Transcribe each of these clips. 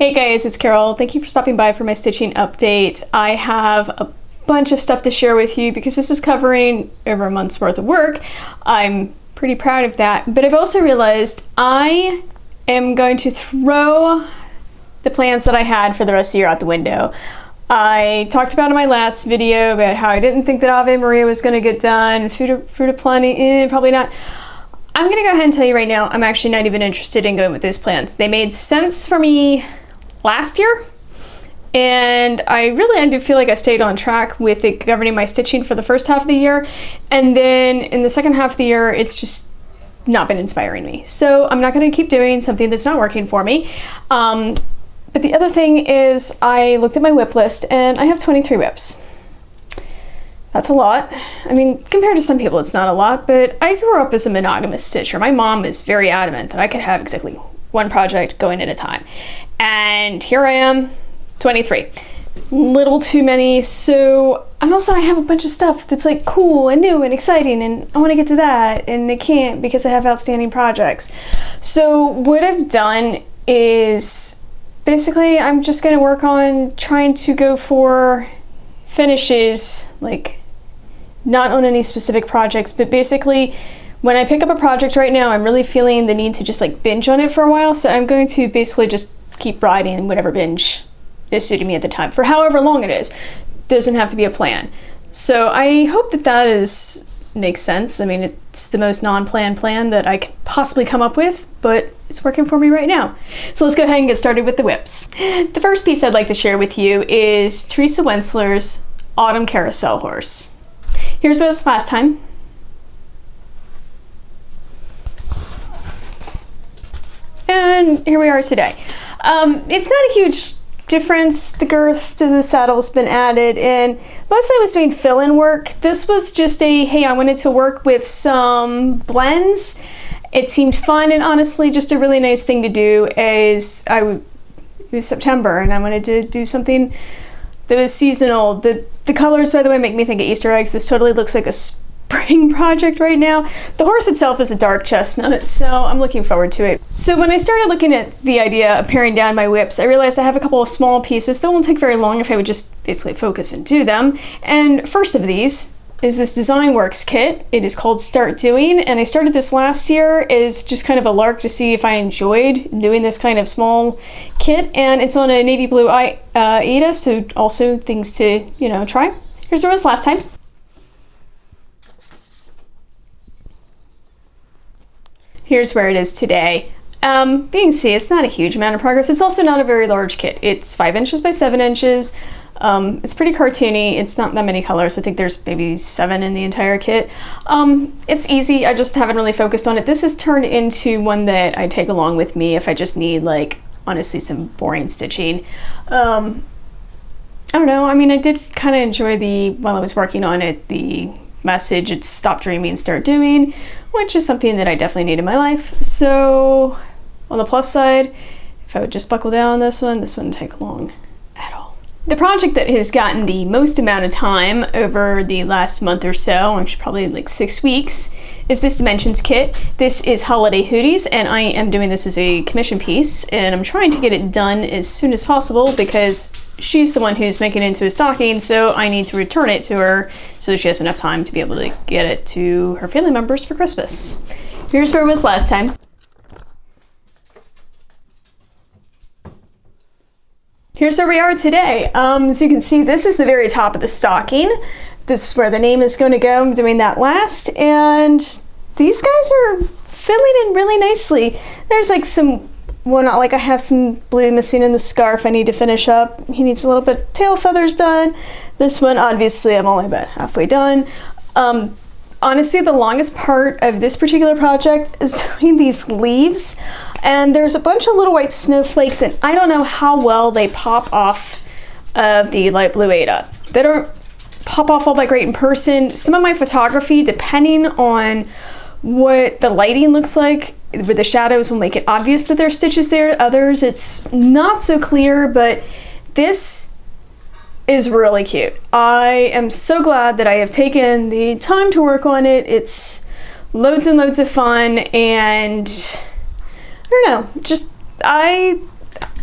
Hey guys, it's Carol. Thank you for stopping by for my stitching update. I have a bunch of stuff to share with you because this is covering over a month's worth of work. I'm pretty proud of that, but I've also realized I am going to throw the plans that I had for the rest of the year out the window. I talked about in my last video about how I didn't think that Ave Maria was going to get done, Fruit of Plenty, probably not. I'm going to go ahead and tell you right now, I'm actually not even interested in going with those plans. They made sense for me last year, and I do feel like I stayed on track with it governing my stitching for the first half of the year, and then in the second half of the year it's just not been inspiring me. So I'm not going to keep doing something that's not working for me. But the other thing is I looked at my whip list and I have 23 whips. That's a lot. I mean, compared to some people it's not a lot, but I grew up as a monogamous stitcher. My mom is very adamant that I could have exactly one project going at a time. And here I am, 23. Little too many, so I have a bunch of stuff that's like cool and new and exciting, and I want to get to that, and I can't because I have outstanding projects. So what I've done is basically I'm just going to work on trying to go for finishes, like not on any specific projects, but basically when I pick up a project right now, I'm really feeling the need to just like binge on it for a while, so I'm going to basically just keep riding whatever binge is suiting me at the time for however long it is. Doesn't have to be a plan. So I hope that makes sense. I mean, it's the most non-planned plan that I could possibly come up with, but it's working for me right now. So let's go ahead and get started with the whips. The first piece I'd like to share with you is Teresa Wentzler's Autumn Carousel horse. Here's what it was last time. And here we are today. It's not a huge difference. The girth to the saddle's been added, and mostly I was doing fill-in work. This was just hey, I wanted to work with some blends. It seemed fun, and honestly just a really nice thing to do. It was September and I wanted to do something that was seasonal. The colors, by the way, make me think of Easter eggs. This totally looks like a spring project right now. The horse itself is a dark chestnut, so I'm looking forward to it. So when I started looking at the idea of paring down my whips, I realized I have a couple of small pieces that won't take very long if I would just basically focus and do them. And first of these is this Design Works kit. It is called Start Doing, and I started this last year as just kind of a lark to see if I enjoyed doing this kind of small kit, and it's on a navy blue Aida, so also things to, try. Here's where it was last time. Here's where it is today. You can see it's not a huge amount of progress. It's also not a very large kit. It's 5 inches by 7 inches. It's pretty cartoony. It's not that many colors. I think there's maybe 7 in the entire kit. It's easy. I just haven't really focused on it. This has turned into one that I take along with me if I just need, like, honestly, some boring stitching. I don't know. I mean, I did kind of enjoy while I was working on it, the message, it's stop dreaming, start doing, which is something that I definitely need in my life. So on the plus side, if I would just buckle down on this wouldn't take long at all. The project that has gotten the most amount of time over the last month or so, actually probably like 6 weeks, is this Dimensions kit. This is Holiday Hoodies, and I am doing this as a commission piece, and I'm trying to get it done as soon as possible because she's the one who's making it into a stocking, so I need to return it to her so that she has enough time to be able to get it to her family members for Christmas. Here's where it was last time. Here's where we are today. As you can see, this is the very top of the stocking. This is where the name is going to go. I'm doing that last, and these guys are filling in really nicely. There's like I have some blue missing in the scarf I need to finish up. He needs a little bit of tail feathers done. This one, obviously, I'm only about halfway done. Honestly, the longest part of this particular project is doing these leaves. And there's a bunch of little white snowflakes, and I don't know how well they pop off of the light blue Aida. They don't pop off all that great in person. Some of my photography, depending on what the lighting looks like, with the shadows will make it obvious that there's stitches there. Others, it's not so clear, but this is really cute. I am so glad that I have taken the time to work on it. It's loads and loads of fun, and I don't know, just I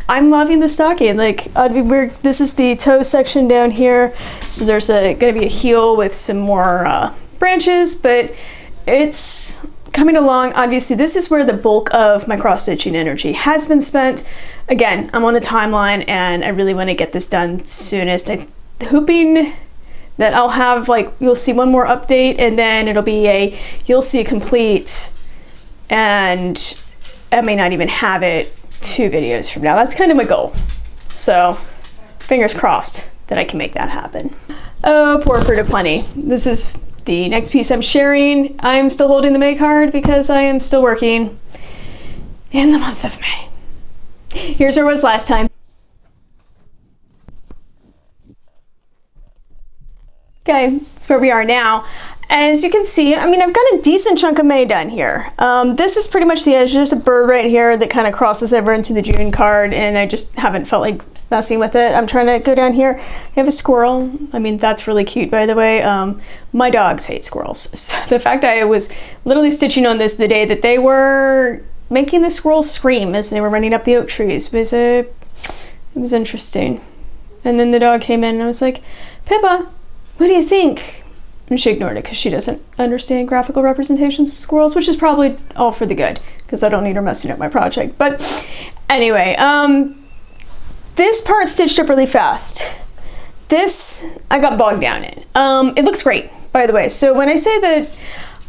I'm loving the stocking. Like, this is the toe section down here. So there's gonna be a heel with some more branches, but it's coming along. Obviously, this is where the bulk of my cross-stitching energy has been spent. Again, I'm on a timeline and I really want to get this done soonest. I'm hoping that I'll have, like, you'll see one more update and then it'll be you'll see a complete, and I may not even have it 2 videos from now. That's kind of my goal. So fingers crossed that I can make that happen. Oh, poor Fruit of Plenty. This is the next piece I'm sharing. I'm still holding the May card because I am still working in the month of May. Here's where it was last time. Okay, that's where we are now. As you can see, I mean, I've got a decent chunk of May done here. This is pretty much the edge. There's a bird right here that kind of crosses over into the June card, and I just haven't felt like messing with it. I'm trying to go down here. I have a squirrel. I mean, that's really cute, by the way. My dogs hate squirrels. So the fact I was literally stitching on this the day that they were making the squirrels scream as they were running up the oak trees it was interesting. And then the dog came in and I was like, Pippa, what do you think? And she ignored it because she doesn't understand graphical representations of squirrels, which is probably all for the good because I don't need her messing up my project. But anyway, this part stitched up really fast. This, I got bogged down in. It looks great, by the way. So when I say that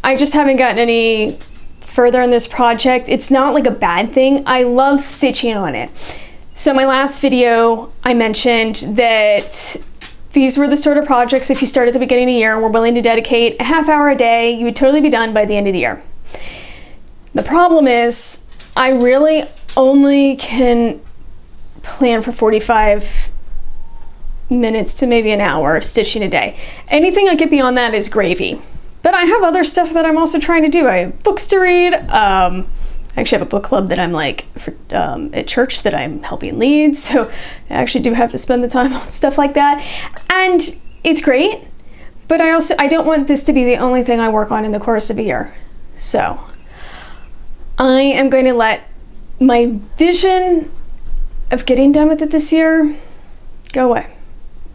I just haven't gotten any further in this project, it's not like a bad thing. I love stitching on it. So my last video, I mentioned that these were the sort of projects, if you start at the beginning of the year and were willing to dedicate a half hour a day, you would totally be done by the end of the year. The problem is, I really only can plan for 45 minutes to maybe an hour of stitching a day. Anything I get beyond that is gravy. But I have other stuff that I'm also trying to do. I have books to read. I actually have a book club that I'm at church that I'm helping lead. So I actually do have to spend the time on stuff like that. And it's great, but I don't want this to be the only thing I work on in the course of a year. So I am going to let my vision of getting done with it this year go away.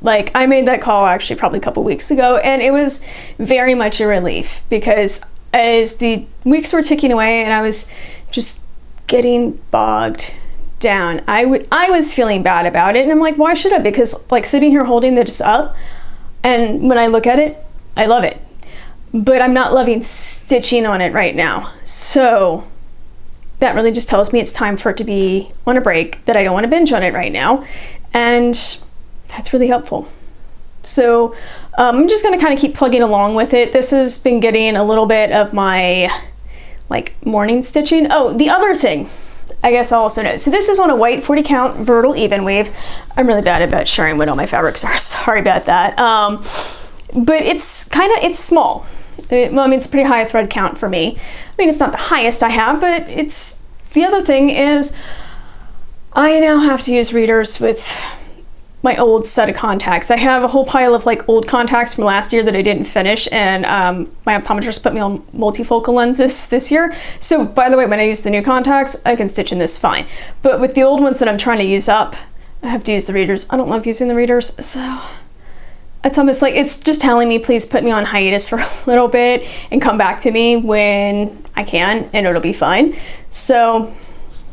Like, I made that call actually probably a couple weeks ago, and it was very much a relief because as the weeks were ticking away and I was just getting bogged down, I was feeling bad about it, and I'm like, why should I? Because, like, sitting here holding this up, and when I look at it, I love it, but I'm not loving stitching on it right now. So that really just tells me it's time for it to be on a break, that I don't want to binge on it right now, and that's really helpful. So I'm just going to kind of keep plugging along with it. This has been getting a little bit of my morning stitching. Oh, the other thing I guess I'll also note. So this is on a white 40 count Vertical Even Weave. I'm really bad about sharing what all my fabrics are. Sorry about that. But it's small. Well, I mean, it's a pretty high thread count for me. I mean, it's not the highest I have, but it's, the other thing is I now have to use readers with my old set of contacts. I have a whole pile of old contacts from last year that I didn't finish, and my optometrist put me on multifocal lenses this year. So by the way, when I use the new contacts, I can stitch in this fine. But with the old ones that I'm trying to use up, I have to use the readers. I don't love using the readers, so it's almost like it's just telling me, please put me on hiatus for a little bit and come back to me when I can, and it'll be fine. So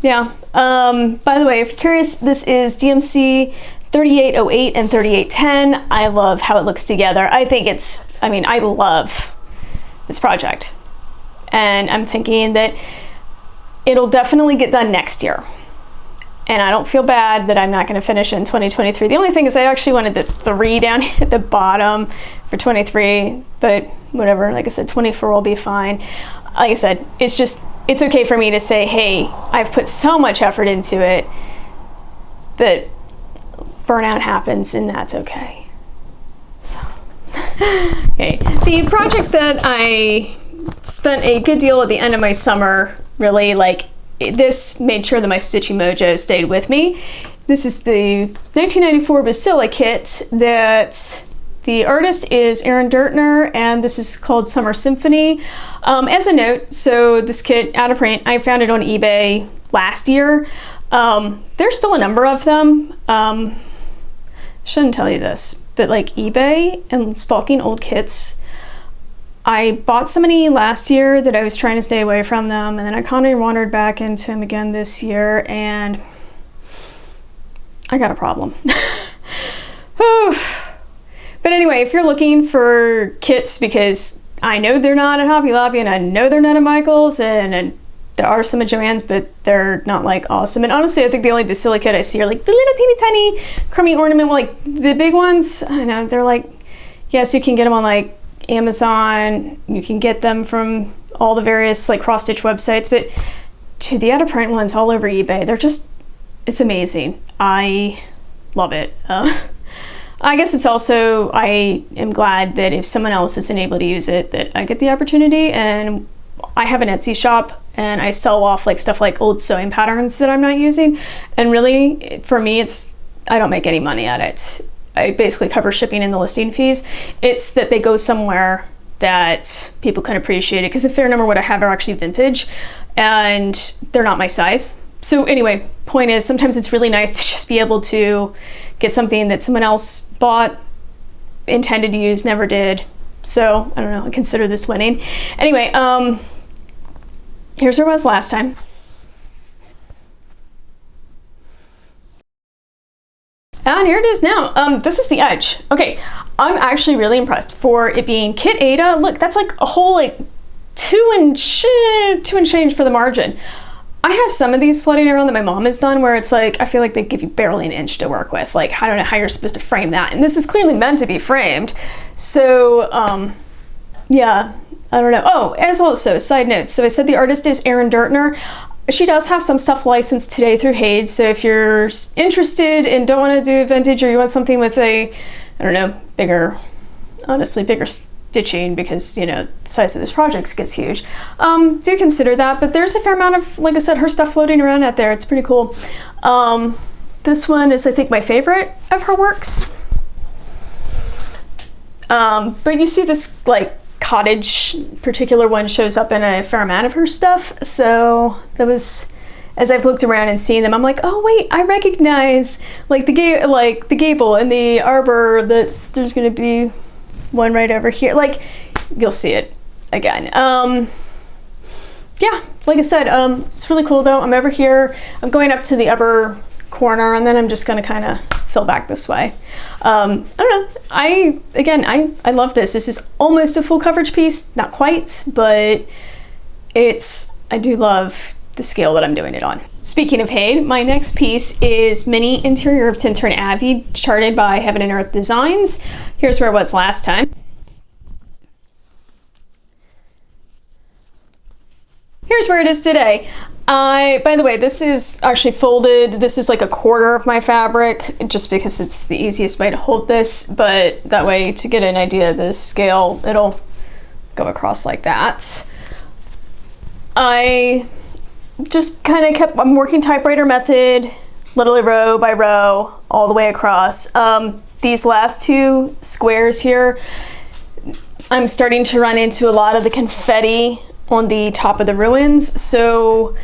yeah. By the way, if you're curious, this is DMC 3808 and 3810. I love how it looks together. I think I love this project. And I'm thinking that it'll definitely get done next year. And I don't feel bad that I'm not going to finish in 2023. The only thing is I actually wanted the 3 down at the bottom for 23, but whatever. Like I said, 24 will be fine. Like I said, it's okay for me to say, hey, I've put so much effort into it that burnout happens, and that's okay. So, okay. The project that I spent a good deal at the end of my summer, really, this made sure that my stitching mojo stayed with me. This is the 1994 Basila kit that the artist is Aaron Dirtner, and this is called Summer Symphony. As a note, so this kit, out of print, I found it on eBay last year. There's still a number of them. Shouldn't tell you this, but like eBay and stalking old kits. I bought so many last year that I was trying to stay away from them, and then I kind of wandered back into them again this year, and I got a problem. But anyway, if you're looking for kits, because I know they're not at Hobby Lobby and I know they're not at Michael's, and there are some at Joann's, but they're not like awesome. And honestly, I think the only Basilica kit I see are like the little teeny tiny crummy ornament, like the big ones. I know they're like, yes, you can get them on like Amazon, you can get them from all the various like cross stitch websites, but to the out of print ones all over eBay, they're just, it's amazing. I love it. I guess it's also, I am glad that if someone else isn't able to use it, that I get the opportunity. And I have an Etsy shop and I sell off like stuff like old sewing patterns that I'm not using. And really, for me, I don't make any money at it. I basically cover shipping and the listing fees. It's that they go somewhere that people can appreciate it, because a fair number of what I have are actually vintage and they're not my size. So anyway, point is, sometimes it's really nice to just be able to get something that someone else bought, intended to use, never did. So I don't know, I consider this winning. Anyway, here's where I was last time. And here it is now. This is the edge. Okay, I'm actually really impressed for it being Kit Ada. Look, that's like a whole like 2 and change for the margin. I have some of these floating around that my mom has done where it's like, I feel like they give you barely an inch to work with. Like, I don't know how you're supposed to frame that. And this is clearly meant to be framed. So, yeah, I don't know. Oh, as also, side note. So I said the artist is Erin Dirtner. She does have some stuff licensed today through Hades. So if you're interested and don't want to do vintage, or you want something with a, I don't know, bigger stitching, because, you know, the size of this project gets huge, do consider that. But there's a fair amount of, like I said, her stuff floating around out there. It's pretty cool. This one is, I think, my favorite of her works. But you see this like cottage particular one shows up in a fair amount of her stuff. So that was, as I've looked around and seen them, I'm like, oh wait, I recognize like the gable and the arbor. There's gonna be one right over here. Like, you'll see it again. Yeah, like I said, it's really cool though. I'm over here. I'm going up to the upper corner, and then I'm just gonna kind of fill back this way. I don't know. I love this. This is almost a full coverage piece. Not quite, but I do love the scale that I'm doing it on. Speaking of Hade, my next piece is Mini Interior of Tintern Abbey, charted by Heaven and Earth Designs. Here's where I was last time. Here's where it is today. By the way, this is actually folded. This is like a quarter of my fabric, just because it's the easiest way to hold this, but that way, to get an idea of the scale, it'll go across like that. I just kind of I'm working typewriter method, literally row by row, all the way across. These last two squares here, I'm starting to run into a lot of the confetti on the top of the ruins, so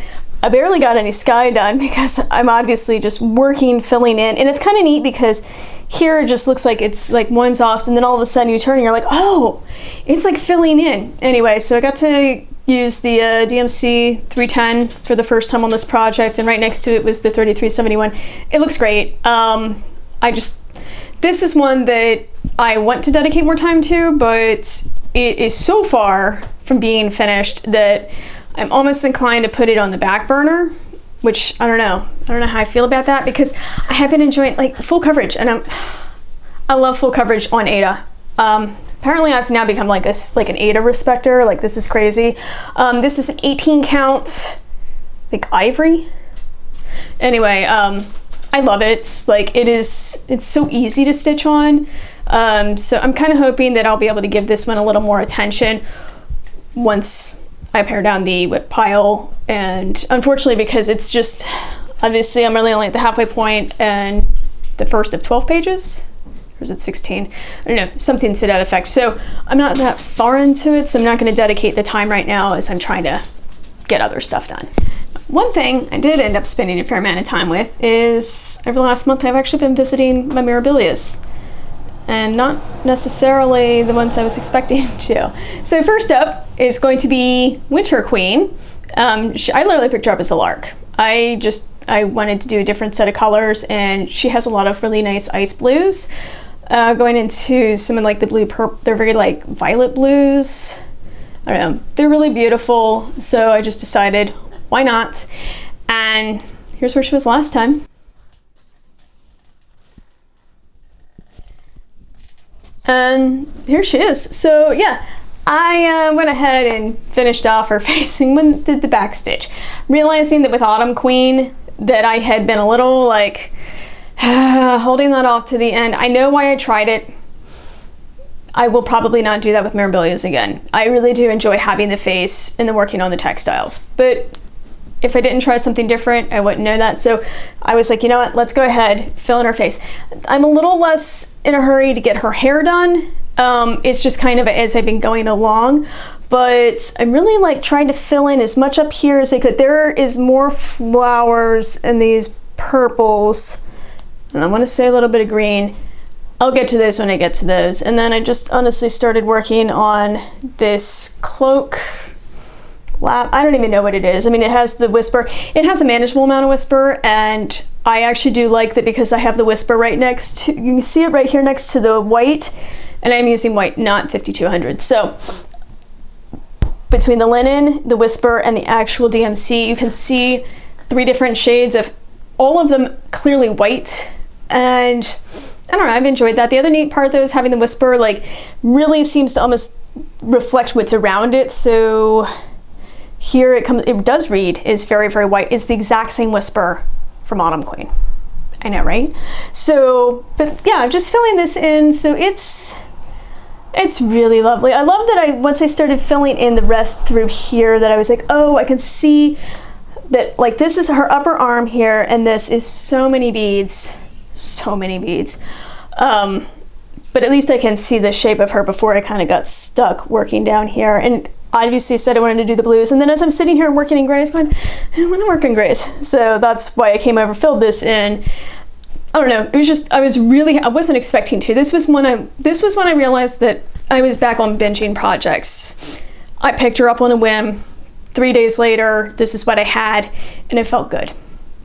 I barely got any sky done because I'm obviously just working, filling in. And it's kind of neat because here it just looks like it's like one soft, and then all of a sudden you turn and you're like, oh, it's like filling in. Anyway, so I got to use the DMC 310 for the first time on this project, and right next to it was the 3371. It looks great. This is one that I want to dedicate more time to, but it is so far from being finished that I'm almost inclined to put it on the back burner, which I don't know how I feel about that, because I have been enjoying like full coverage, and I love full coverage on Ada. Apparently I've now become like an Ada respecter. Like, this is crazy. This is an 18 count, like ivory. Anyway, I love it. Like, it's so easy to stitch on. So I'm kind of hoping that I'll be able to give this one a little more attention once I pare down the whip pile. And unfortunately, because it's just, obviously I'm really only at the halfway point and the first of 12 pages, or is it 16? I don't know, something to that effect. So I'm not that far into it, so I'm not going to dedicate the time right now as I'm trying to get other stuff done. one thing I did end up spending a fair amount of time with is, over the last month, I've actually been visiting my Mirabilias. And not necessarily the ones I was expecting to. So first up is going to be Winter Queen. I literally picked her up as a lark. I wanted to do a different set of colors, and she has a lot of really nice ice blues. Going into some of like the blue purple, they're very like violet blues. I don't know, they're really beautiful. So I just decided, why not? And here's where she was last time. And here she is. So yeah, I went ahead and finished off her facing when did the back stitch, realizing that with Autumn Queen that I had been a little like holding that off to the end. I know why I tried it. I will probably not do that with Mirabilias again. I really do enjoy having the face and then working on the textiles, but if I didn't try something different, I wouldn't know that. So I was like, you know what, let's go ahead, fill in her face. I'm a little less in a hurry to get her hair done. It's just kind of as I've been going along, but I'm really like trying to fill in as much up here as I could. There is more flowers in these purples, and I want to say a little bit of green. I'll get to those when I get to those. And then I just honestly started working on this cloak. I don't even know what it is. I mean, it has the whisper. It has a manageable amount of whisper, and I actually do like that because I have the whisper right next to, you can see it right here next to the white, and I'm using white, not 5200. So between the linen, the whisper, and the actual DMC, you can see 3 different shades of all of them clearly white. And I don't know, I've enjoyed that. The other neat part though is having the whisper like really seems to almost reflect what's around it. So here it comes, it does read, is very, very white. It's the exact same whisper from Autumn Queen. I know, right? So, but yeah, I'm just filling this in. So it's really lovely. I love that once I started filling in the rest through here, that I was like, oh, I can see that like this is her upper arm here, and this is so many beads, so many beads. But at least I can see the shape of her before I kind of got stuck working down here. And obviously said I wanted to do the blues, and then as I'm sitting here working in grays, going, I don't want to work in grays. So that's why I came over, filled this in. I don't know, it was just, I wasn't expecting to. This was when I realized that I was back on binging projects. I picked her up on a whim. 3 days later, this is what I had, and it felt good.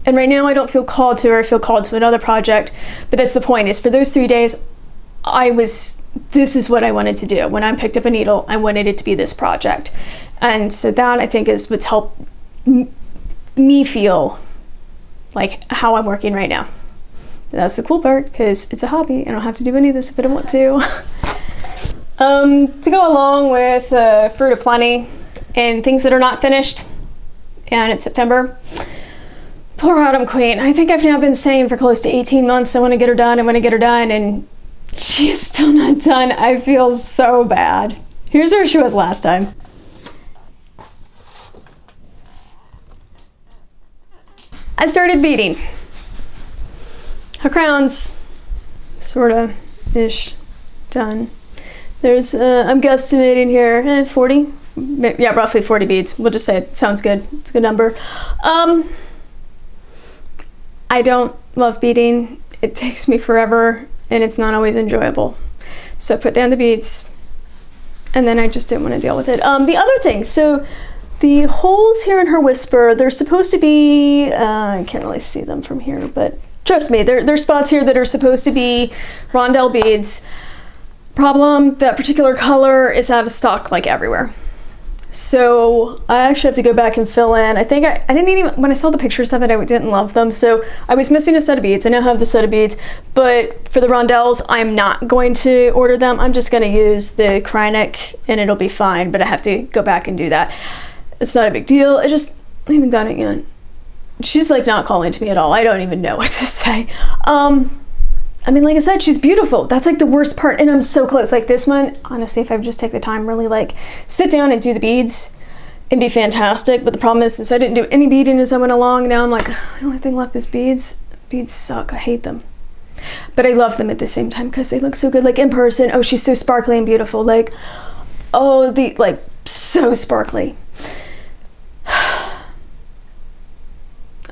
And right now I don't feel called to her, I feel called to another project, but that's the point, is for those 3 days, this is what I wanted to do. When I picked up a needle, I wanted it to be this project. And so that I think is what's helped me feel like how I'm working right now. And that's the cool part, because it's a hobby. I don't have to do any of this if I don't want to. To go along with Fruit of Plenty and things that are not finished, and it's September. Poor Autumn Queen. I think I've now been saying for close to 18 months I want to get her done, and she is still not done. I feel so bad. Here's where she was last time. I started beading. Her crown's sort of ish done. There's, I'm guesstimating here, 40? Yeah, roughly 40 beads. We'll just say it sounds good. It's a good number. I don't love beading. It takes me forever, and it's not always enjoyable. So I put down the beads, and then I just didn't want to deal with it. The other thing, so the holes here in her whisper, they're supposed to be, I can't really see them from here, but trust me, there's spots here that are supposed to be rondelle beads. Problem, that particular color is out of stock like everywhere. So I actually have to go back and fill in. I think I didn't even, when I saw the pictures of it, I didn't love them. So I was missing a set of beads. I now have the set of beads, but for the rondelles, I'm not going to order them. I'm just going to use the Krynic and it'll be fine, but I have to go back and do that. It's not a big deal. I haven't done it yet. She's like not calling to me at all. I don't even know what to say. I mean, like I said, she's beautiful. That's like the worst part, and I'm so close. Like this one, honestly, if I would just take the time, really like sit down and do the beads, it'd be fantastic. But the problem is, since I didn't do any beading as I went along, now I'm like, the only thing left is beads. Beads suck, I hate them. But I love them at the same time because they look so good. Like in person, oh, she's so sparkly and beautiful. Like, oh, like so sparkly.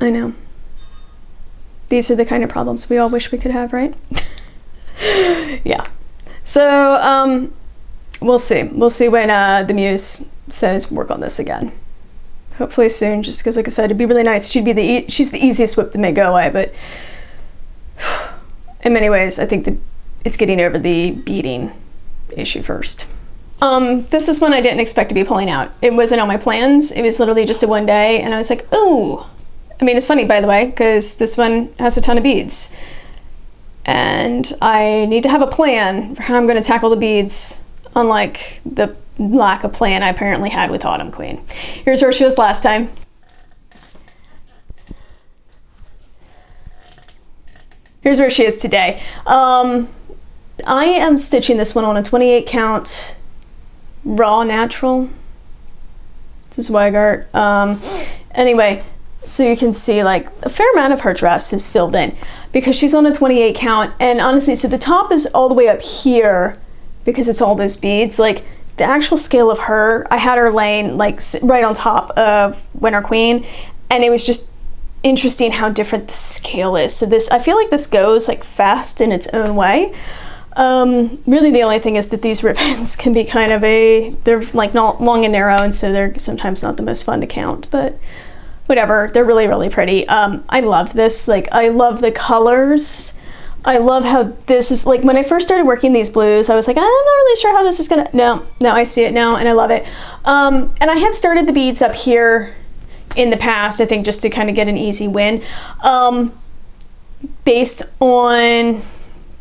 I know. These are the kind of problems we all wish we could have, right? Yeah. So, we'll see. We'll see when the Muse says work on this again. Hopefully soon, just because, like I said, it'd be really nice. She's the easiest whip to make go away, but in many ways, I think that it's getting over the beading issue first. This is one I didn't expect to be pulling out. It wasn't on my plans. It was literally just a one day, and I was like, ooh. I mean, it's funny, by the way, because this one has a ton of beads. And I need to have a plan for how I'm going to tackle the beads, unlike the lack of plan I apparently had with Autumn Queen. Here's where she was last time. Here's where she is today. I am stitching this one on a 28 count raw natural. This is Weigart. Anyway, so you can see like a fair amount of her dress is filled in because she's on a 28 count. And honestly, so the top is all the way up here because it's all those beads. Like the actual scale of her, I had her laying like right on top of Winter Queen, and it was just interesting how different the scale is. So this, I feel like this goes like fast in its own way. Really the only thing is that these ribbons can be kind of they're like not long and narrow, and so they're sometimes not the most fun to count, but whatever, they're really, really pretty. I love this, like I love the colors. I love how this is, like when I first started working these blues, I was like, I'm not really sure how this is gonna, no, I see it now and I love it. And I had started the beads up here in the past, I think just to kind of get an easy win. Based on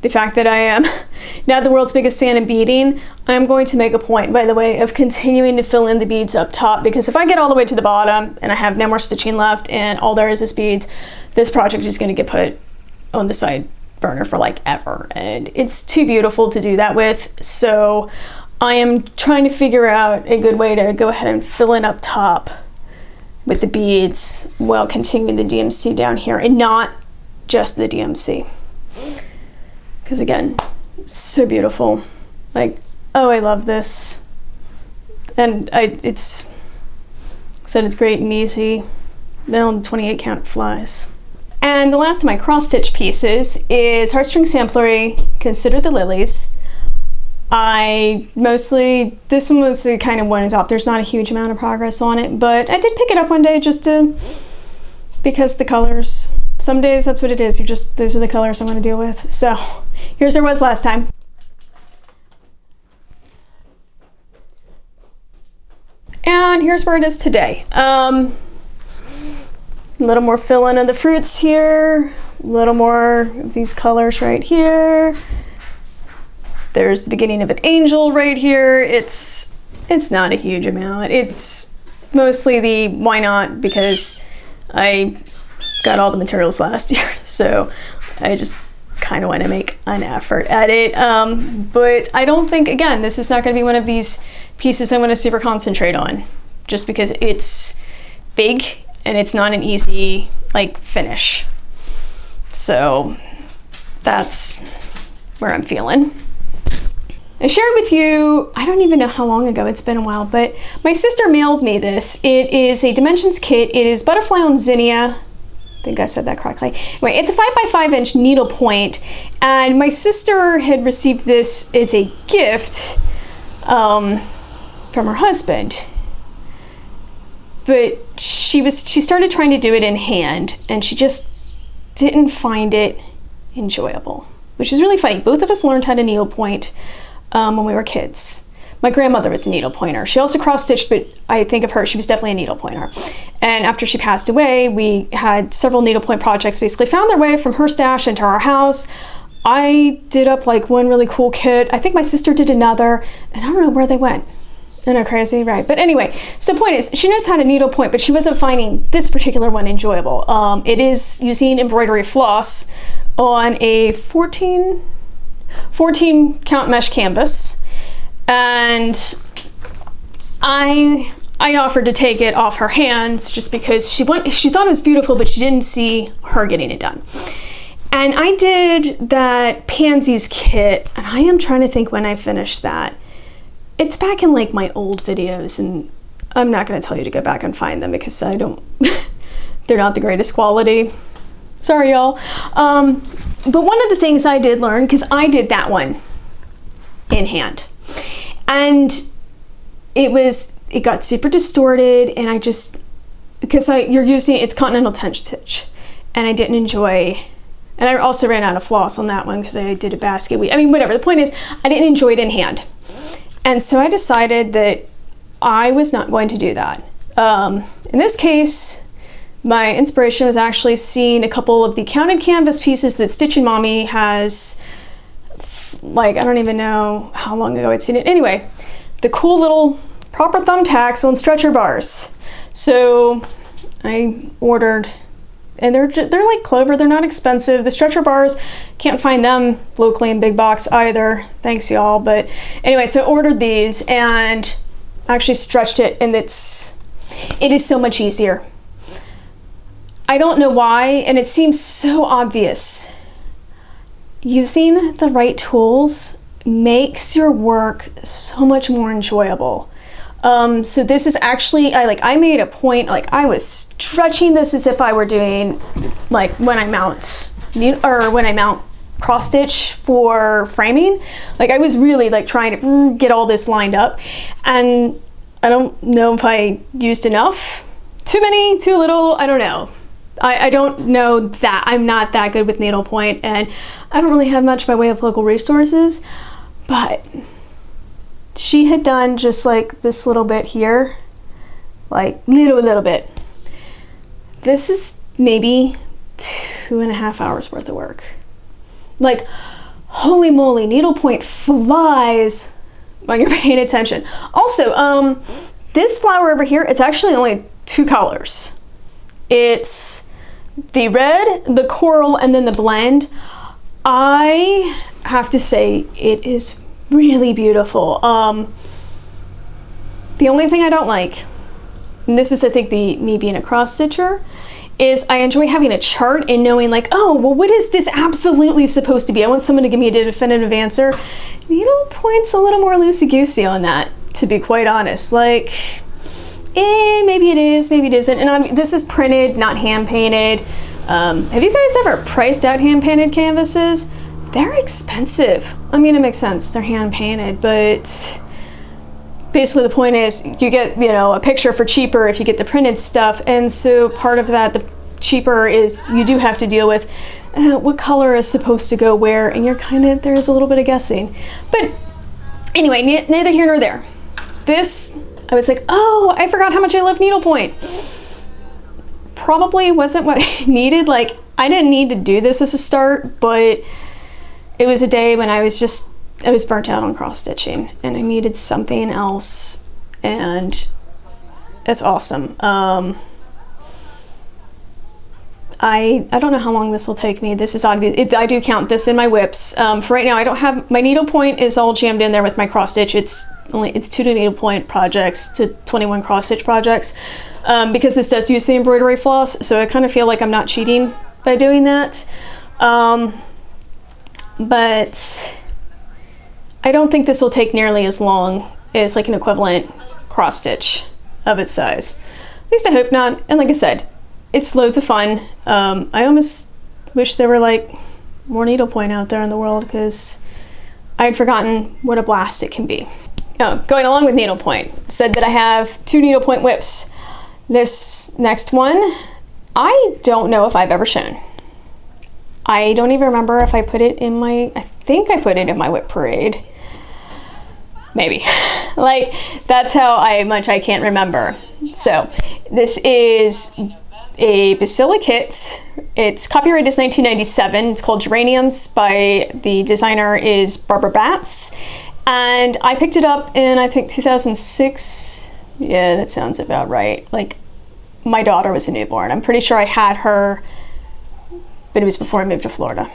the fact that I am now the world's biggest fan of beading, I'm going to make a point, by the way, of continuing to fill in the beads up top, because if I get all the way to the bottom and I have no more stitching left and all there is beads, this project is going to get put on the side burner for like ever, and it's too beautiful to do that with. So I am trying to figure out a good way to go ahead and fill in up top with the beads while continuing the DMC down here, and not just the DMC, because again, it's so beautiful. Like, oh, I love this, and it's great and easy. Then on the 28 count it flies. And the last of my cross stitch pieces is Heartstring Samplery, Consider the Lilies. This one was the kind of one top. There's not a huge amount of progress on it, but I did pick it up one day because the colors. Some days that's what it is. Those are the colors I'm going to deal with. So here's where it was last time. And here's where it is today. A little more fill-in of the fruits here, a little more of these colors right here. There's the beginning of an angel right here. It's not a huge amount. It's mostly the why not, because I got all the materials last year, so I just kind of want to make an effort at it. But I don't think, again, this is not going to be one of these pieces I want to super concentrate on, just because it's big and it's not an easy like finish. So that's where I'm feeling. I shared with you, I don't even know how long ago, it's been a while, but my sister mailed me this. It is a Dimensions kit. It is Butterfly on Zinnia. I think I said that correctly. Anyway, it's a 5x5 inch needlepoint, and my sister had received this as a gift from her husband. But she started trying to do it in hand, and she just didn't find it enjoyable, which is really funny. Both of us learned how to needlepoint when we were kids. My grandmother was a needlepointer. She also cross-stitched, but I think of her, she was definitely a needlepointer. And after she passed away, we had several needlepoint projects basically found their way from her stash into our house. I did up like one really cool kit. I think my sister did another, and I don't know where they went. I know, crazy, right? But anyway, so the point is, she knows how to needlepoint, but she wasn't finding this particular one enjoyable. It is using embroidery floss on a 14 count mesh canvas, and I offered to take it off her hands just because she thought it was beautiful, but she didn't see her getting it done. And I did that Pansies kit, and I am trying to think when I finished that. It's back in like my old videos, and I'm not going to tell you to go back and find them because I don't they're not the greatest quality. Sorry, y'all. But one of the things I did learn, because I did that one in hand, and it got super distorted, and I just, because you're using, it's Continental Tench Stitch, and I didn't enjoy, and I also ran out of floss on that one because I did a basket weave. I mean, whatever, the point is, I didn't enjoy it in hand. And so I decided that I was not going to do that. In this case, my inspiration was actually seeing a couple of the counted canvas pieces that Stitchin' Mommy has, like, I don't even know how long ago I'd seen it. Anyway, the cool little proper thumbtacks on stretcher bars. So I ordered, and they're like clover, they're not expensive. The stretcher bars, can't find them locally in big box either. Thanks, y'all. But anyway, so I ordered these and actually stretched it, and it is so much easier. I don't know why, and it seems so obvious. Using the right tools makes your work so much more enjoyable. So this is actually, I made a point, like I was stretching this as if I were doing, like when I mount cross stitch for framing. Like I was really like trying to get all this lined up, and I don't know if I used enough, too many, too little, I don't know. I don't know that. I'm not that good with needlepoint, and I don't really have much by way of local resources, but she had done just like this little bit here, like little bit. This is maybe 2.5 hours worth of work. Like, holy moly, needlepoint flies when you're paying attention. Also, this flower over here, it's actually only 2 colors. It's the red, the coral, and then the blend. I have to say, it is really beautiful. The only thing I don't like, and this is I think me being a cross stitcher, is I enjoy having a chart and knowing like, oh, well, what is this absolutely supposed to be? I want someone to give me a definitive answer. Needlepoint's a little more loosey-goosey on that, to be quite honest. Like, maybe it is, maybe it isn't. And this is printed, not hand-painted. Have you guys ever priced out hand-painted canvases? They're expensive. I mean, it makes sense, they're hand-painted, but basically the point is you get, a picture for cheaper if you get the printed stuff. And so part of that, the cheaper is you do have to deal with what color is supposed to go where, and there's a little bit of guessing. But anyway, neither here nor there. This, I was like, oh, I forgot how much I love needlepoint. Probably wasn't what I needed. Like, I didn't need to do this as a start, but it was a day when I was burnt out on cross stitching and I needed something else, and it's awesome. I don't know how long this will take me. This is obvious. I do count this in my whips. For right now, I don't have, my needlepoint is all jammed in there with my cross stitch. It's 2 needlepoint projects to 21 cross stitch projects, because this does use the embroidery floss. So I kind of feel like I'm not cheating by doing that. But I don't think this will take nearly as long as like an equivalent cross stitch of its size. At least I hope not. And like I said, it's loads of fun. I almost wish there were like more needlepoint out there in the world, because I had forgotten what a blast it can be. Going along with needlepoint, said that I have 2 needlepoint whips. This next one, I don't know if I've ever shown. I don't even remember if I put it in I think I put it in my whip parade. Maybe. Like, that's how much I can't remember. So, this is a Basilicate. Its copyright is 1997. It's called Geraniums. By the designer is Barbara Batts. And I picked it up in, I think, 2006. Yeah, that sounds about right. Like, my daughter was a newborn. I'm pretty sure I had her, but it was before I moved to Florida.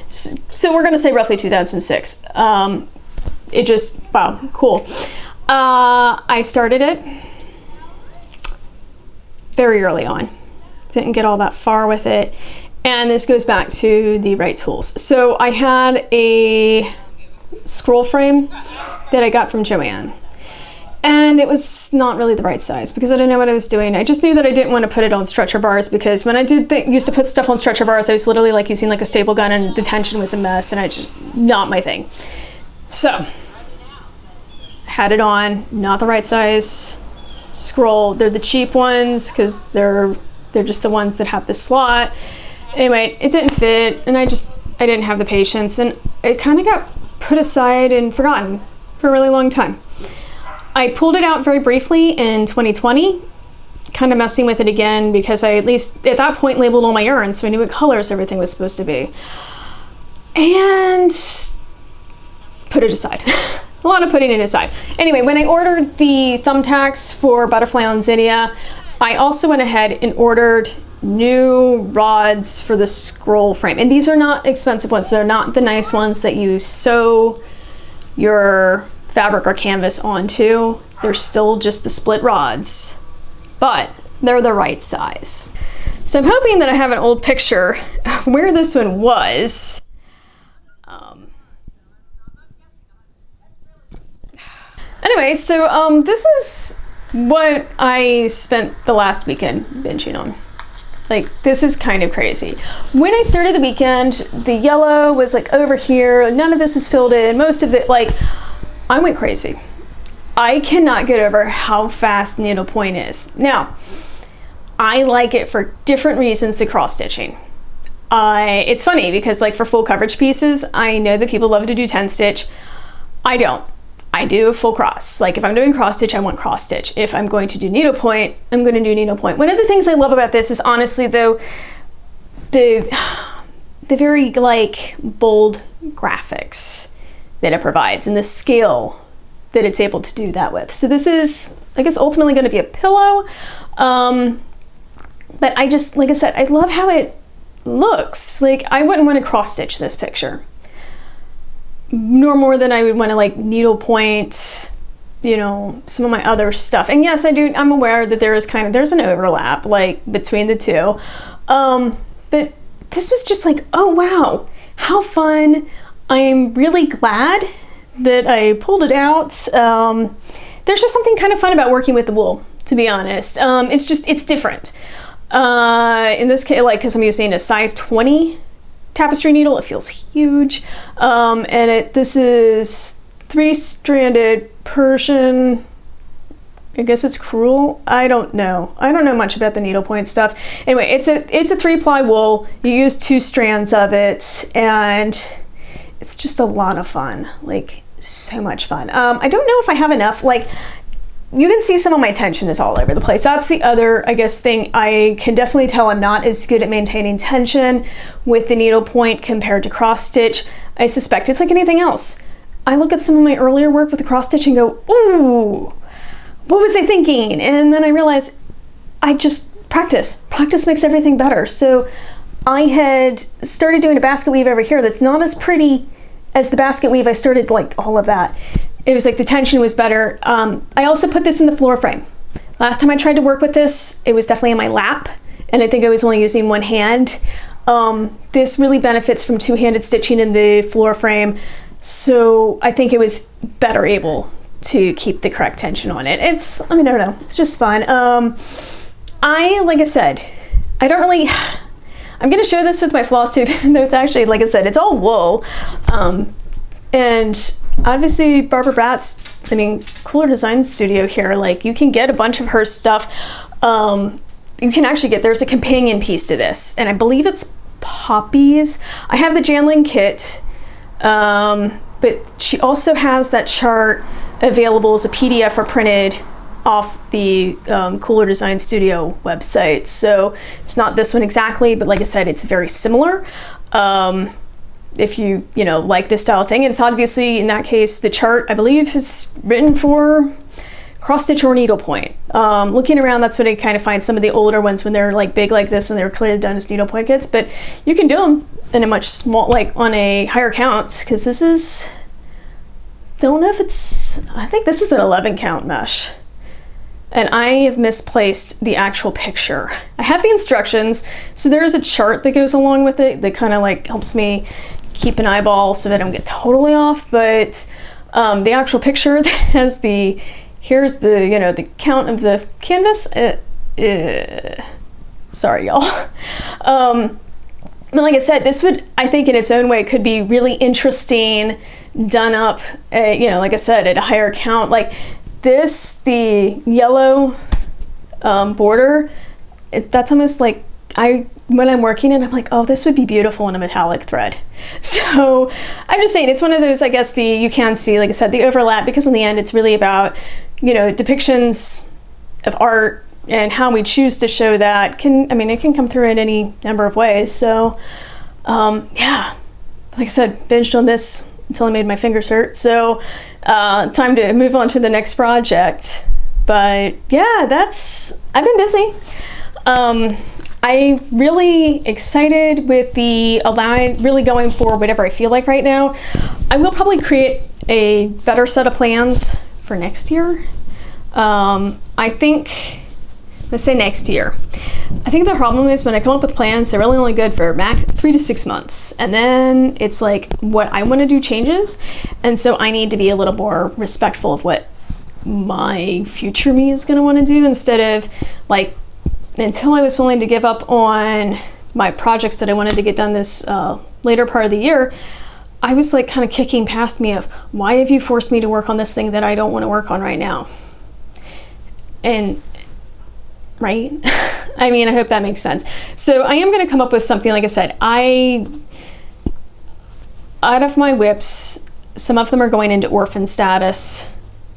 So we're gonna say roughly 2006. It just, wow, cool. I started it very early on. Didn't get all that far with it. And this goes back to the right tools. So I had a scroll frame that I got from Joanne. And it was not really the right size because I didn't know what I was doing. I just knew that I didn't want to put it on stretcher bars because when I used to put stuff on stretcher bars, I was literally like using like a staple gun and the tension was a mess and not my thing. So, had it on, not the right size scroll. They're the cheap ones because they're just the ones that have the slot. Anyway, it didn't fit and I didn't have the patience and it kind of got put aside and forgotten for a really long time. I pulled it out very briefly in 2020, kind of messing with it again because I at least at that point labeled all my yarns so I knew what colors everything was supposed to be. And put it aside. A lot of putting it aside. Anyway, when I ordered the thumbtacks for Butterfly on Zinnia, I also went ahead and ordered new rods for the scroll frame. And these are not expensive ones. They're not the nice ones that you sew your fabric or canvas onto. They're still just the split rods, but they're the right size. So I'm hoping that I have an old picture of where this one was. Anyway, so this is what I spent the last weekend binging on. Like, this is kind of crazy. When I started the weekend, the yellow was like over here. None of this was filled in. Most of it, like, I went crazy. I cannot get over how fast needlepoint is. Now, I like it for different reasons to cross stitching. It's funny because like for full coverage pieces, I know that people love to do 10 stitch. I don't. I do full cross. Like if I'm doing cross stitch, I want cross stitch. If I'm going to do needlepoint, I'm going to do needlepoint. One of the things I love about this is honestly though, the very like bold graphics that it provides and the scale that it's able to do that with. So this is, I guess, ultimately going to be a pillow. But I just, like I said, I love how it looks. Like I wouldn't want to cross stitch this picture. Nor more than I would want to like needlepoint, you know, some of my other stuff. And yes, I'm aware that there's an overlap like between the two. But this was just like, oh wow, how fun. I'm really glad that I pulled it out. There's just something kind of fun about working with the wool, to be honest. It's different. In this case, like, cause I'm using a size 20 tapestry needle, it feels huge. And this is 3-stranded Persian, I guess it's crewel. I don't know much about the needlepoint stuff. Anyway, it's a 3-ply wool. You use 2 strands of it and it's just a lot of fun, like so much fun. I don't know if I have enough, like you can see some of my tension is all over the place. That's the other, I guess, thing. I can definitely tell I'm not as good at maintaining tension with the needlepoint compared to cross stitch. I suspect it's like anything else. I look at some of my earlier work with the cross stitch and go, ooh, what was I thinking? And then I realize I just practice. Practice makes everything better. So I had started doing a basket weave over here that's not as pretty as the basket weave I started, like all of that. It was like the tension was better. I also put this in the floor frame. Last time I tried to work with this, it was definitely in my lap, and I think I was only using one hand. This really benefits from 2-handed stitching in the floor frame, so I think it was better able to keep the correct tension on it. I don't know, it's just fun. Like I said, I'm gonna show this with my Flosstube, even though it's actually, like I said, it's all wool. And obviously Barbara Bratt's, Cooler Design Studio here, like you can get a bunch of her stuff. You can actually there's a companion piece to this, and I believe it's poppies. I have the Janlin kit, but she also has that chart available as a PDF or printed off the Cooler Design Studio website. So it's not this one exactly, but like I said, it's very similar. If you like this style thing, and it's obviously in that case the chart I believe is written for cross stitch or needlepoint. Looking around, that's when I kind of find some of the older ones when they're like big like this and they're clearly done as needlepoint kits, but you can do them in a much small, like on a higher count, because this is, I think this is an 11 count mesh. And I have misplaced the actual picture. I have the instructions, so there is a chart that goes along with it that kind of like helps me keep an eyeball so that I don't get totally off, but the actual picture that has the here's the, you know, the count of the canvas. Sorry, y'all. But like I said, this would, I think in its own way, could be really interesting, done up, you know, like I said, at a higher count. Like this, the yellow border, that's almost like, when I'm working it, I'm like, oh, this would be beautiful in a metallic thread. So I'm just saying, it's one of those, I guess, you can see, like I said, the overlap, because in the end, it's really about, you know, depictions of art and how we choose to show that it can come through in any number of ways. So yeah, like I said, binged on this until I made my fingers hurt. So time to move on to the next project. But yeah, I've been busy. I'm really excited with the really going for whatever I feel like right now. I will probably create a better set of plans for next year. I think, let's say next year. I think the problem is when I come up with plans, they're really only good for max 3 to 6 months. And then it's like what I want to do changes. And so I need to be a little more respectful of what my future me is going to want to do, instead of like, until I was willing to give up on my projects that I wanted to get done this later part of the year, I was like kind of kicking past me of, why have you forced me to work on this thing that I don't want to work on right now? And right? I mean, I hope that makes sense. So I am going to come up with something, like I said, out of my whips, some of them are going into orphan status.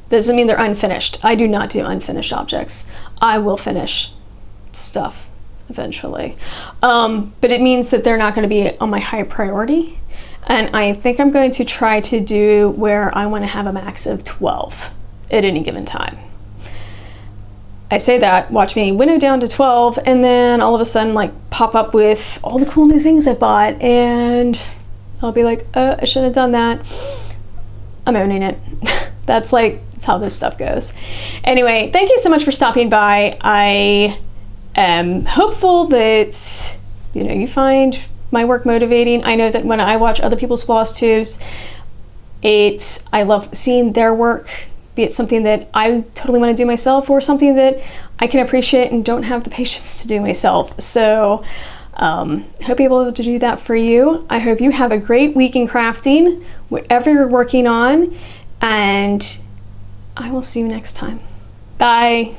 Doesn't mean they're unfinished. I do not do unfinished objects. I will finish stuff eventually. But it means that they're not going to be on my high priority. And I think I'm going to try to do where I want to have a max of 12 at any given time. I say that, watch me winnow down to 12, and then all of a sudden like pop up with all the cool new things I bought, and I'll be like, I shouldn't have done that. I'm owning it. That's how this stuff goes. Anyway, thank you so much for stopping by. I am hopeful that, you know, you find my work motivating. I know that when I watch other people's floss tubes, I love seeing their work, be it something that I totally want to do myself or something that I can appreciate and don't have the patience to do myself. So I hope you're able to do that for you. I hope you have a great week in crafting, whatever you're working on, and I will see you next time. Bye.